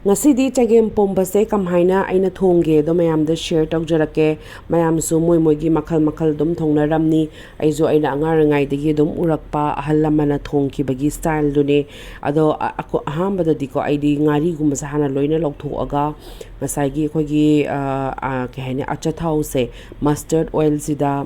Ngasidi Chagempomba se kamhaina aina thongge do mayam da share tawjarake mayam su moi moigi makhal dum thongna ramni aizo aina angar ngai degi dum urakpa ahallamana thongki bagi style dune ado ako ahamba da diko aidi ngari gum sa hana loina lokthoaga ngasai gi ke haine achathau se mustard oil sida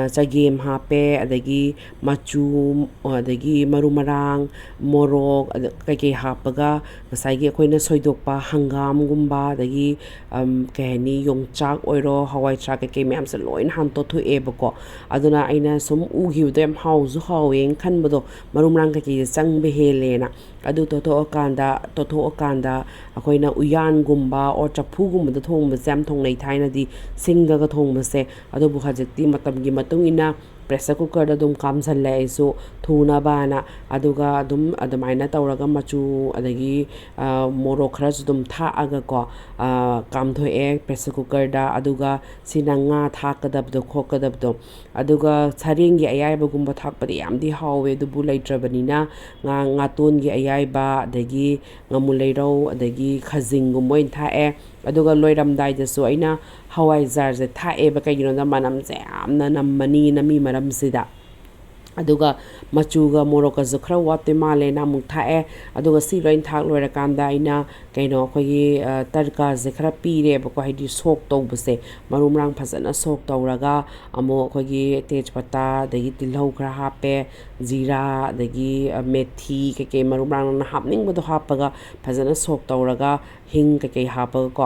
chagem hape adagi machu adagi marumarang morok kai hapaga ngasai gi koina soidokpa hangam gumba adagi kahani yongchak oiro hawai chak kai myam se loin han to thu ebako aduna aina sum ugi dem hauzu haweng khanbado marumrang kai chang be helena adu to akanda akoina uyan gumba or chapu gumba thongba jam thongnai thaina di singda ga thongba se adu bu hajekti matamgi matungina pressure cooker da dum kam san lai so thuna bana aduga adumaina tawraga machu adagi morok khara dum tha aga ko kam tho e pressure cooker da aduga sinanga tha kadab do khokadab do aduga sarengi ayai bagum ba thak padi yamdi hawe du bulai trabanina nga ton gi ayai ba adagi ngamulai ro adagi khazing gum moin tha e aduga loiram dai da so aina hawai jar je tha e ba kai gino da manam je amna nammani nami maram sida aduga machuga moroka zukhra wate male na mutha e aduga si rain thak loira kanda ina kaino khoi tarka je khara pire ba ko haidi sok tawbse marumrang phasana sok tawraga amo khoi tejpata dagi tilhau khara hape zira dagi methi ke marumrang na hapning bodo hapaga phasana sok tawraga hing ke hapaga ko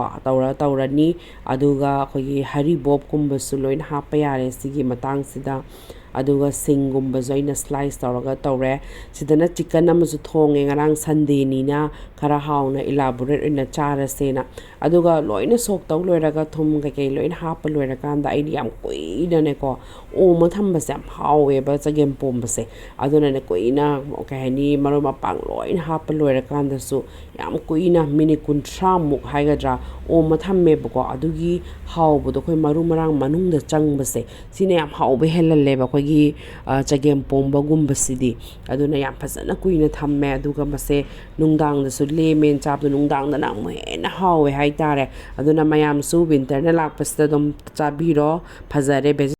tawrani aduga khoi hari bob kumba suloin hapa yare sigi matang sida aduga singumba joina slice tawraga tawre sidana chicken amazu thonge ngarang sunday nina khara hauna elaborate ina chara sena aduga loina sok taw loiraga thum ka ke loina hapa loiraga anda ai yam koina ne ko o ma thamba sam hawe ba Chagempomba se aduna ne koina ka hani maro ma pang loina hapa loiraga anda su yam koina mini kuntra muk haigadra o ma thamme ba ko adugi hawbu do khoi maru marang manung da changba se sine yam hawbe helalle ba ko gi Chagempomba gumbasidi aduna yam phasana kuina thamme aduga mase nungdang da su lemen chap du nungdang da nang hena hawe haitare aduna mayam su winter na lakpasta dum chabiro phazare